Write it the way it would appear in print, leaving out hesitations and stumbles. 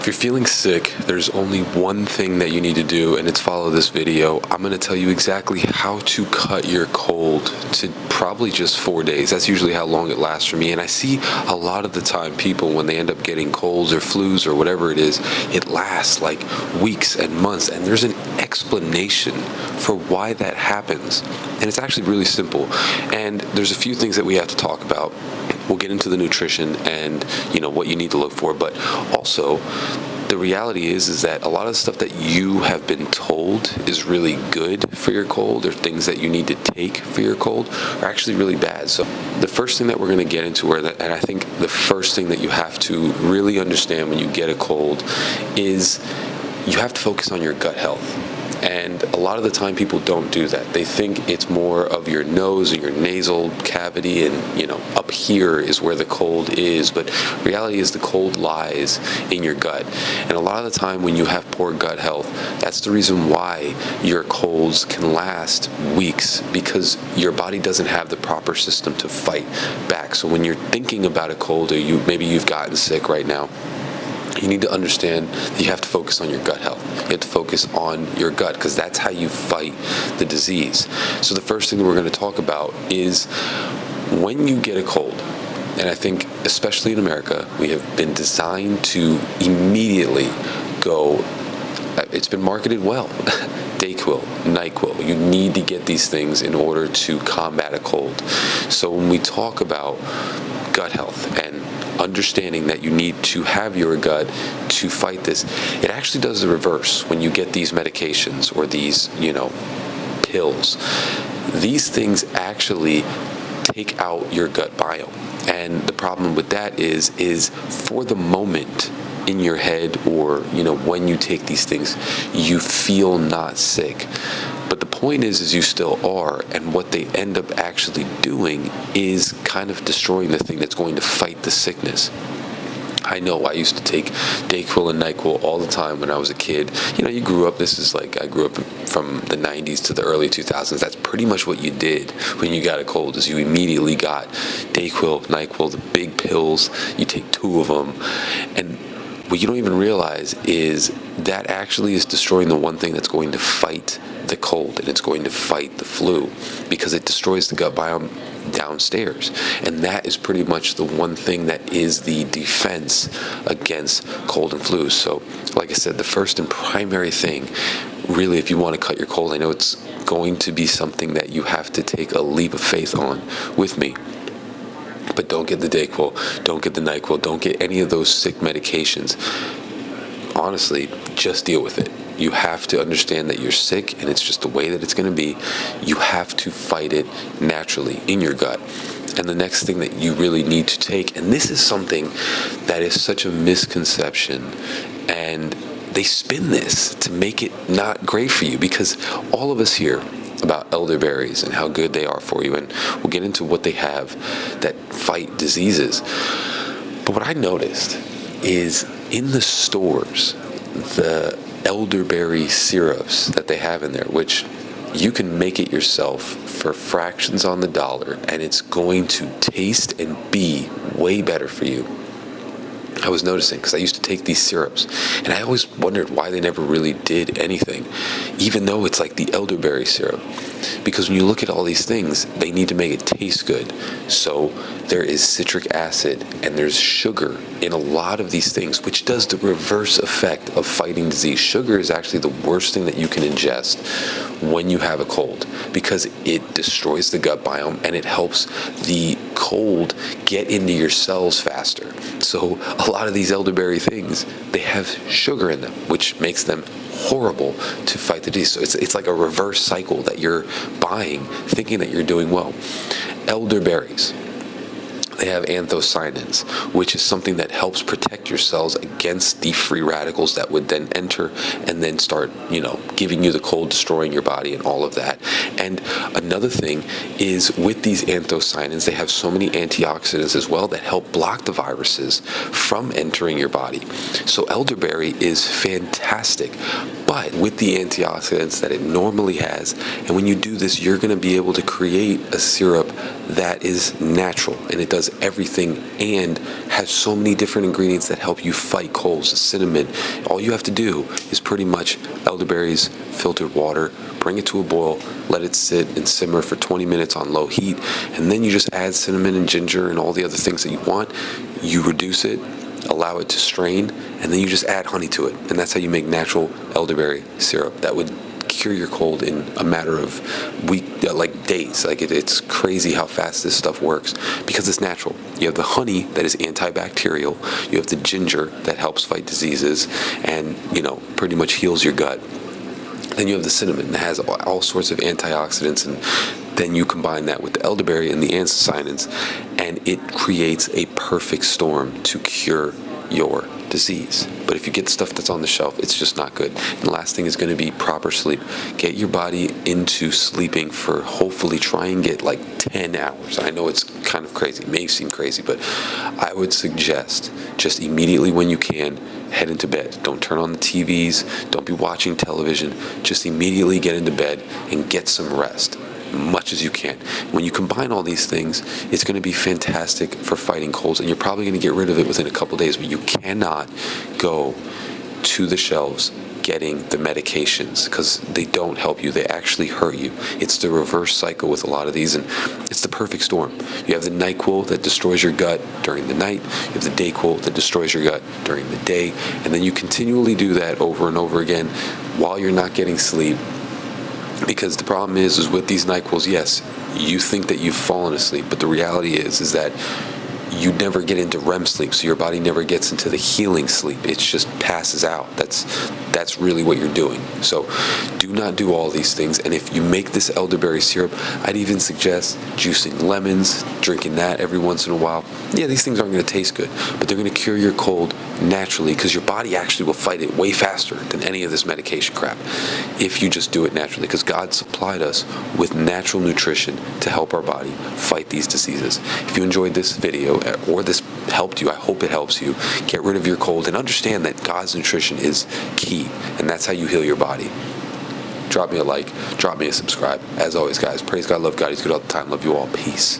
If you're feeling sick, there's only one thing that you need to do, and it's follow this video. I'm going to tell you exactly how to cut your cold to probably just 4 days. That's usually how long it lasts for me. And I see a lot of the time people, when they end up getting colds or flus or whatever it is, it lasts like weeks and months. And there's an explanation for why that happens. And it's actually really simple. And there's a few things that we have to talk about. We'll get into the nutrition and, what you need to look for, but also the reality is that a lot of the stuff that you have been told is really good for your cold, or things that you need to take for your cold, are actually really bad. So the first thing that we're going to get into, and I think the first thing that you have to really understand when you get a cold, is you have to focus on your gut health. And a lot of the time people don't do that. They think it's more of your nose or your nasal cavity, and up here is where the cold is, but reality is the cold lies in your gut. And a lot of the time when you have poor gut health, that's the reason why your colds can last weeks, because your body doesn't have the proper system to fight back. So when you're thinking about a cold, or maybe you've gotten sick right now, you need to understand that you have to focus on your gut health. You have to focus on your gut, because that's how you fight the disease. So the first thing that we're going to talk about is when you get a cold. And I think, especially in America, we have been designed to immediately go, it's been marketed well, Dayquil, NyQuil. You need to get these things in order to combat a cold. So when we talk about gut health and understanding that you need to have your gut to fight this, it actually does the reverse when you get these medications or these, pills. These things actually take out your gut biome. And the problem with that is for the moment in your head, or, when you take these things, you feel not sick. But the point is you still are, and what they end up actually doing is kind of destroying the thing that's going to fight the sickness. I know I used to take Dayquil and NyQuil all the time when I was a kid. You grew up, I grew up from the 90s to the early 2000s. That's pretty much what you did when you got a cold, is you immediately got Dayquil, NyQuil, the big pills. You take 2 of them, and what you don't even realize is that actually is destroying the one thing that's going to fight the cold, and it's going to fight the flu, because it destroys the gut biome downstairs. And that is pretty much the one thing that is the defense against cold and flu. So like I said, the first and primary thing, really, if you want to cut your cold, I know it's going to be something that you have to take a leap of faith on with me. But don't get the Dayquil, don't get the NyQuil, don't get any of those sick medications. Honestly, just deal with it. You have to understand that you're sick, and it's just the way that it's going to be. You have to fight it naturally in your gut. And the next thing that you really need to take, and this is something that is such a misconception, and they spin this to make it not great for you, because all of us hear about elderberries and how good they are for you, and we'll get into what they have that fight diseases. But what I noticed is in the stores, the elderberry syrups that they have in there, which you can make it yourself for fractions on the dollar, and it's going to taste and be way better for you. I was noticing, because I used to take these syrups, and I always wondered why they never really did anything, even though it's like the elderberry syrup. Because when you look at all these things, they need to make it taste good. So there is citric acid and there's sugar in a lot of these things, which does the reverse effect of fighting disease. Sugar is actually the worst thing that you can ingest when you have a cold, because it destroys the gut biome and it helps the cold get into your cells faster. So a lot of these elderberry things, they have sugar in them, which makes them horrible to fight the disease. So it's like a reverse cycle that you're buying, thinking that you're doing well. Elderberries, they have anthocyanins, which is something that helps protect your cells against the free radicals that would then enter and then start, giving you the cold, destroying your body and all of that. And another thing is, with these anthocyanins, they have so many antioxidants as well that help block the viruses from entering your body. So elderberry is fantastic, but with the antioxidants that it normally has, and when you do this, you're going to be able to create a syrup that is natural, and it does everything and has so many different ingredients that help you fight colds. Cinnamon, all you have to do is pretty much elderberries, filtered water, bring it to a boil, let it sit and simmer for 20 minutes on low heat, and then you just add cinnamon and ginger and all the other things that you want. You reduce it, allow it to strain, and then you just add honey to it, and that's how you make natural elderberry syrup. That would cure your cold in a matter of days. It's crazy how fast this stuff works because it's natural. You have the honey that is antibacterial, you have the ginger that helps fight diseases and pretty much heals your gut. Then you have the cinnamon that has all sorts of antioxidants, and then you combine that with the elderberry and the anthocyanins, and it creates a perfect storm to cure your disease. But if you get stuff that's on the shelf, it's just not good. And the last thing is going to be proper sleep. Get your body into sleeping for, hopefully try and get like 10 hours. I know it's kind of crazy, it may seem crazy, but I would suggest just immediately when you can, head into bed. Don't turn on the TVs, don't be watching television, just immediately get into bed and get some rest, much as you can. When you combine all these things, it's going to be fantastic for fighting colds, and you're probably going to get rid of it within a couple days, but you cannot go to the shelves getting the medications because they don't help you. They actually hurt you. It's the reverse cycle with a lot of these, and it's the perfect storm. You have the NyQuil that destroys your gut during the night. You have the DayQuil that destroys your gut during the day, and then you continually do that over and over again while you're not getting sleep. Because the problem is with these NyQuils, yes, you think that you've fallen asleep, but the reality is that you never get into REM sleep, so your body never gets into the healing sleep. It just passes out. That's really what you're doing. So do not do all these things. And if you make this elderberry syrup, I'd even suggest juicing lemons, drinking that every once in a while. Yeah, these things aren't going to taste good, but they're going to cure your cold naturally because your body actually will fight it way faster than any of this medication crap if you just do it naturally, because God supplied us with natural nutrition to help our body fight these diseases. If you enjoyed this video or this helped you, I hope it helps you get rid of your cold and understand that God's nutrition is key, and that's how you heal your body. Drop me a like, drop me a subscribe. As always, guys, praise God, love God, He's good all the time. Love you all. Peace.